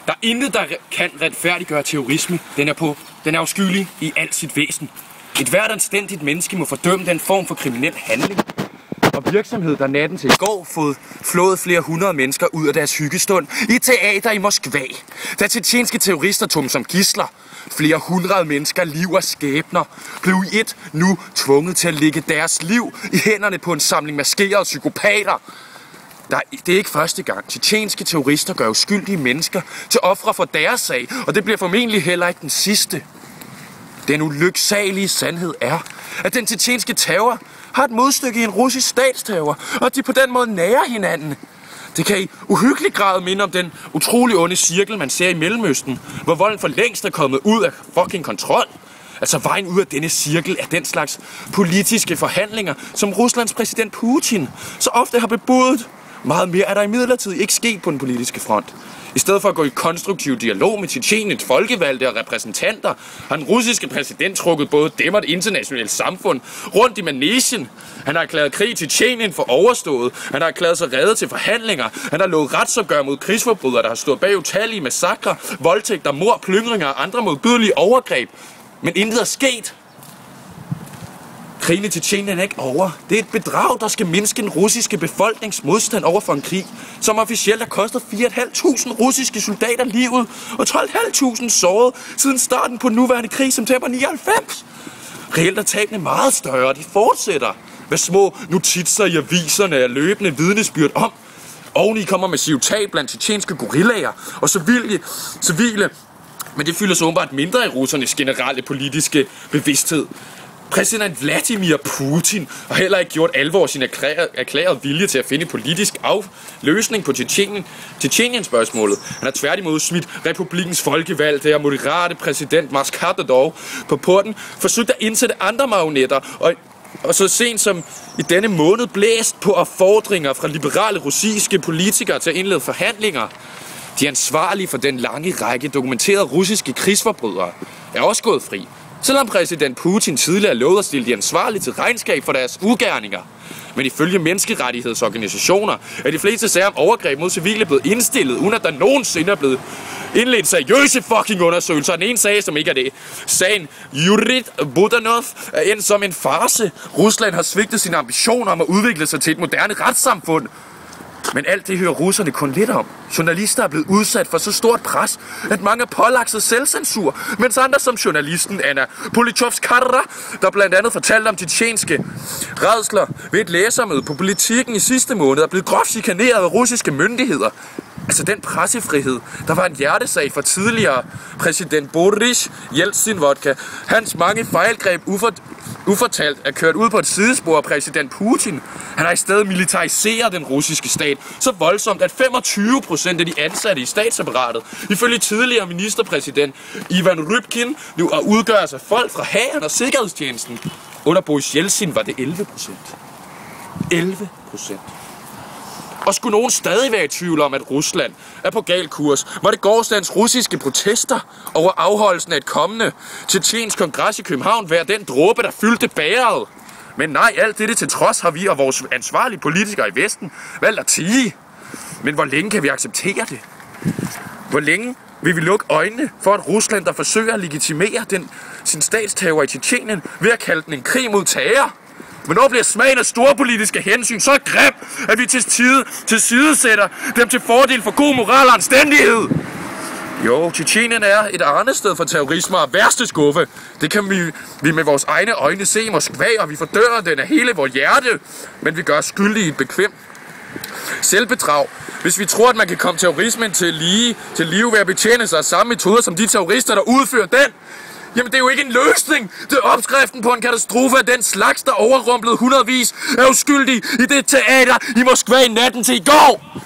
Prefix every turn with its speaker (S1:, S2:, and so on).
S1: Der er intet, der kan retfærdiggøre terrorisme. Den er uskyldig i alt sit væsen. Et hvert anstændigt menneske må fordømme den form for kriminel handling. Og virksomhed, der natten til i går flået flere hundrede mennesker ud af deres hyggestund i et teater i Moskva. Da tjetjenske terrorister tog dem som gidsler. Flere hundrede mennesker, liv og skæbner, blev i et nu tvunget til at lægge deres liv i hænderne på en samling maskerede psykopater. Det er ikke første gang. Tjetjenske terrorister gør uskyldige mennesker til ofre for deres sag, og det bliver formentlig heller ikke den sidste. Den ulyksalige sandhed er, at den tjetjenske terror har et modstykke i en russisk statsterror, og at de på den måde nærer hinanden. Det kan i uhyggelig grad minde om den utrolig onde cirkel, man ser i Mellemøsten, hvor volden for længst er kommet ud af fucking kontrol. Altså vejen ud af denne cirkel er den slags politiske forhandlinger, som Ruslands præsident Putin så ofte har bebudet. Meget mere er der imidlertid ikke sket på den politiske front. I stedet for at gå i konstruktiv dialog med Tjetjeniens folkevalgte og repræsentanter, har den russiske præsident trukket både dem og det internationale samfund rundt i manesien. Han har erklæret krig til Tjetjenien for overstået. Han har erklæret sig reddet til forhandlinger. Han har lovet retsopgør mod krigsforbrydere, der har stået bag utallige massakrer, voldtægter, mord, plyndringer og andre modbydelige overgreb. Men intet er sket. Krigen i Tjetjenien er ikke over. Det er et bedrag, der skal mindske den russiske befolknings modstand over for en krig, som officielt har kostet 4.500 russiske soldater livet og 12.500 såret siden starten på den nuværende krig i september 99. Reelt er tabene meget større, og de fortsætter. Med små notitser i aviserne er løbende vidnesbyrd om. Oveni kommer massive tab blandt tjetjenske gorillaer og civile, men det fylder så åbenbart mindre i russernes generelle politiske bevidsthed. Præsident Vladimir Putin har heller ikke gjort alvor sin erklærede vilje til at finde politisk løsning på Tjetjenien-spørgsmålet. Han har tværtimod smidt republikkens folkevalgte og moderate præsident Maskadov på porten, forsøgt at indsætte andre marionetter og så sent som i denne måned blæst på opfordringer fra liberale russiske politikere til at indlede forhandlinger. De ansvarlige for den lange række dokumenterede russiske krigsforbrydere er også gået fri. Selvom præsident Putin tidligere lovede at stille de ansvarlige til regnskab for deres ugerninger. Men ifølge menneskerettighedsorganisationer er de fleste sager om overgreb mod civile blevet indstillet, uden at der nogensinde er blevet indledt seriøse fucking undersøgelser. Den ene sag, som ikke er det. Sagen Yurit Budanov er endt som en farce. Rusland har svigtet sine ambitioner om at udvikle sig til et moderne retssamfund. Men alt det hører russerne kun lidt om. Journalister er blevet udsat for så stort pres, at mange er pålagt sig selvcensur, mens andre som journalisten Anna Politkovskaya, der blandt andet fortalte om de tjetjenske rædsler ved et læsermøde på Politiken i sidste måned, er blevet groft chikaneret af russiske myndigheder. Altså den pressefrihed, der var en hjertesag for tidligere præsident Boris Jeltsin-Vodka. Hans mange fejlgreb ufortalt er kørt ud på et sidespor af præsident Putin. Han har i stedet militariseret den russiske stat så voldsomt, at 25% af de ansatte i statsapparatet, ifølge tidligere ministerpræsident Ivan Rybkin, nu udgøres af folk fra hæren og sikkerhedstjenesten. Under Boris Jeltsin var det 11%. 11%. Og skulle nogen stadig være i tvivl om, at Rusland er på gal kurs, var det gårsdagens russiske protester over afholdelsen af et kommende tjetjensk kongres i København være den dråbe, der fyldte bægeret. Men nej, alt dette til trods har vi og vores ansvarlige politikere i Vesten valgt at tie. Men hvor længe kan vi acceptere det? Hvor længe vil vi lukke øjnene for et Rusland, der forsøger at legitimere sin statsterror i Tjetjenien ved at kalde den en krig mod terror? Hvornår bliver smagen af storpolitiske hensyn så grim, at vi tilsidesætter dem til fordel for god moral og anstændighed? Jo, Tjetjenien er et arnested for terrorisme og værste skuffe. Det kan vi med vores egne øjne se i Moskva, og vi fordører den af hele vores hjerte. Men vi gør os skyldige i et bekvemt selvbedrag. Hvis vi tror, at man kan komme terrorismen til live ved at betjene sig af samme metoder som de terrorister, der udfører den, jamen det er jo ikke en løsning. Det er opskriften på en katastrofe af den slags, der overrumplede hundredvis af uskyldige i det teater i Moskva i natten til i går.